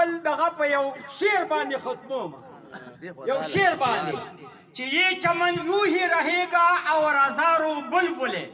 خپل دغه په یو شعر باندې ختموم یو شعر باندې چې یہ چمن یوں ہی رہے گا اور ہزاروں بلبلیں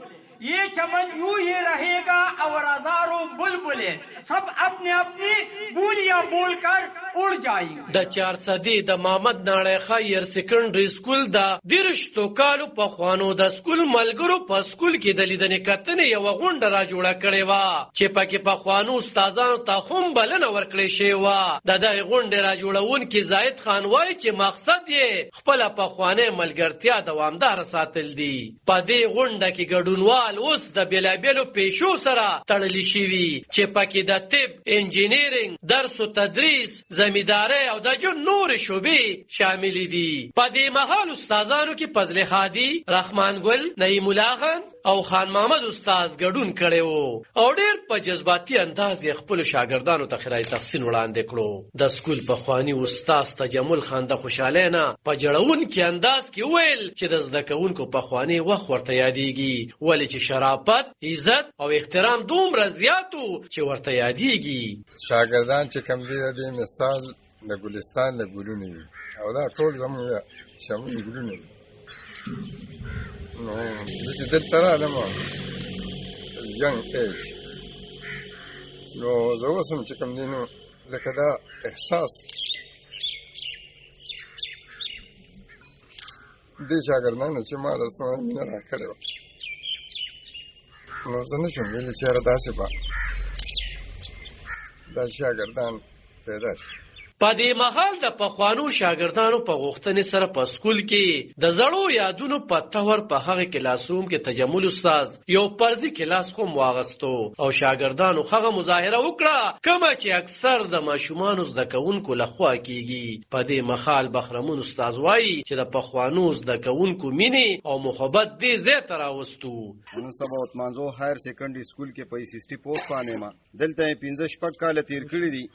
یہ چمن یوں ہی رہے گا اور ہزاروں بلبلیں سب اپنے اپنی بولیاں بول کر اڑ جائیں. د 400 د محمد ناړی خیر سیکنډري سکول د 30 کالو په خوانو د سکول ملګرو په سکول کې د لیدنې کتنې یو غونډه را جوړه کړې و چې پکې په خوانو استادانو ته هم بلنه ورکړې شوې و. د دغه غونډې را جوړونکي زاهد خان وایي چې مقصد یې خپل په خوانې ملګرتیا دوامدار ساتل دي. په دې غونډه کې ګډونوال اوس د بیلابیلو پیشو سره تړلي شوي چې پکې د طب، انجینیرینګ، درس و تدریس، زمینداری او د جون نور شعبې شامل دي. په دې مهال استادانو کې فضل هادي، رحمان ګل، نعیم الله خان او خان محمد استاد ګډون کړي وو او ډېر په جذباتي انداز یې خپل شاګردانو ته خیرای تحسین وړاندې کړو. د سکول په خواني استاد تجمل خان د خوشاله نه په جوړونکي انداز کې ویل چې د زده کوونکو په خواني وخت ورته یادېږي ولې چې شرافت، عزت او احترام دومره زیاتو چې ورته یادېږي. شاګردان چې کوم دي د مثال د ګلستان د ګلونو او دا ټول زموږ شمول ګلونه دي. نو چې دلته راغلم young age نو زه اوس هم چې کوم دی نو لکه دا احساس دې شاګردانو چې ما له څومره مینه راکړې وه نو زه نه شم ویلی چې یاره داسې به دا شاګردان پیدا شي. په دې مهال د پخوانو شاګردانو په غوښتنې سره په سکول کې د زړو یادونو په تور په هغه کلاسروم کې تجمل استاد یو فرضي کلاس هم واغستو او شاګردانو هغه مظاهره وکړه کومه چې اکثر د ماشومانو زده کوونکو لخوا کیږي. په دې مهال بخرمون استاد وایي چې د پخوانو زده کوونکو مینې او محبت دې ځای ته راوستو. نن سبا عثمانزو هایر سیکنډري سکول کې په سیسټي پوسټ باندې ما دلته 15 کاله تیر کړي دي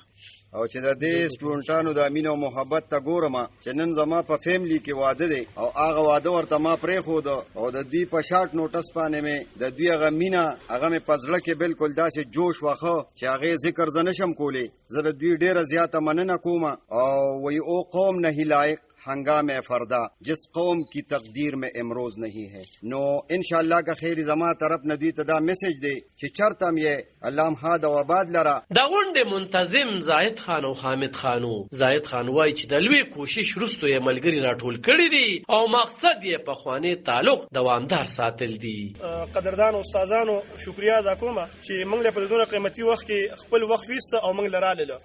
او چې د دې سټوډنټانو د مینې او محبت ته ګورم چې نن زما په فیملی کې واده دی او هغه واده ورته ما پرېښود او د دوی په شارټ نوټس باندې مې د دوی هغه مینه هغه مې په زړه کې بالکل داسې جوش واخه چې هغې ذکر زه نشم کولی. زه د دوی ډېره زیاته مننه کوم او وی او قوم نہیں لائق ہنگام فردا جس قوم کی تقدیر میں امروز نہیں ہے. نو انشاءاللہ کا خیر زما طرف ندی تدا میسج دی چې چرتم یې الله هاد او آباد لرا. دا غونډه منتظم زاهد خان او حامد خانو. زاهد خان وایي چې د لوی کوشش وروسته یې ملګري راټول کړي دي او مقصد یې په خواني تعلق دوامدار ساتل دي. قدردان استادانو شکریا ادا کوم چې موږ له په دونه قیمتي وخت کې خپل وخت وسته او موږ لراله.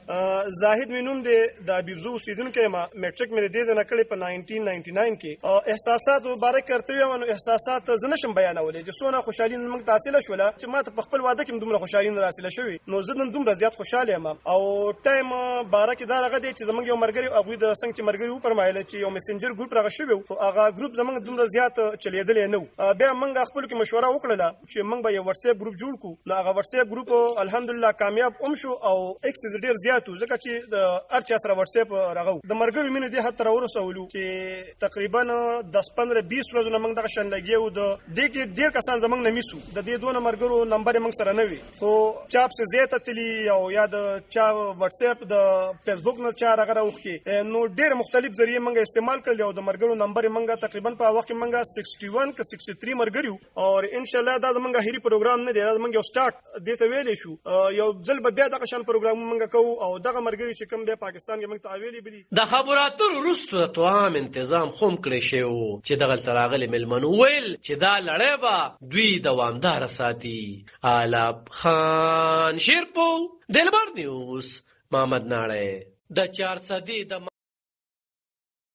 زاهد مینوم دی د بیبزو اوسیدونکو ما میټریک مې دې نه کړی په 1999 کې او احساسات مبارک کرتے وي نو احساسات زنشم بیانولې چې څونه خوشحالي موږ تحصیل شوله چې ما ته په خپل واده کې دومره خوشحالي نه حاصله شوې نو زه نن دومره زیات خوشاله یم او ټایم بارک دا هغه دی چې زموږ یو مرګري او د څنګه چې مرګري و پرمایله چې یو میسنجر ګروپ راغ شوی او هغه ګروپ زموږ دومره زیات چلیدل نه بیا موږ خپل کې مشوره وکړه چې موږ به یو واتس اپ ګروپ جوړ کړو نو هغه واتس اپ ګروپ الحمدلله کامیاب شو او ایکس ډیر زیات ځکه چې هر چا سره واتس اپ راغو د مرګري مینه دې حتی ورسولو چې تقریبا 10-15-20 ورځې موږ دغه شان لګیو د دې کې ډیر کسان زموږ نه میسو د دې دوه مرګرو نمبر موږ سره نه وي خو چاپ سے زیاته تلی او یا د چا واتس اپ د فیسبوک نه چا راغره وکي نو ډیر مختلف ذریعہ موږ استعمال کړل او د مرګرو نمبر موږ تقریبا په وخت موږ 61 که 63 مرګریو او ان شاء الله دا موږ هری پروګرام نه دی موږ یو سٹارټ دته ویلې شو یو ځل به بیا دغه شان پروګرام موږ کوو او دغه مرګري چې کوم بیا پاکستان کې موږ تعویلې بلی د خبراتو وروسته توام انتظام خوم کړی شو چې دغه تراغلي ملمنو ویل چې دا لړۍ به دوی دوامدار ساتي. علب خان شیرپو دلبر نیوز محمد ناړی د 400 د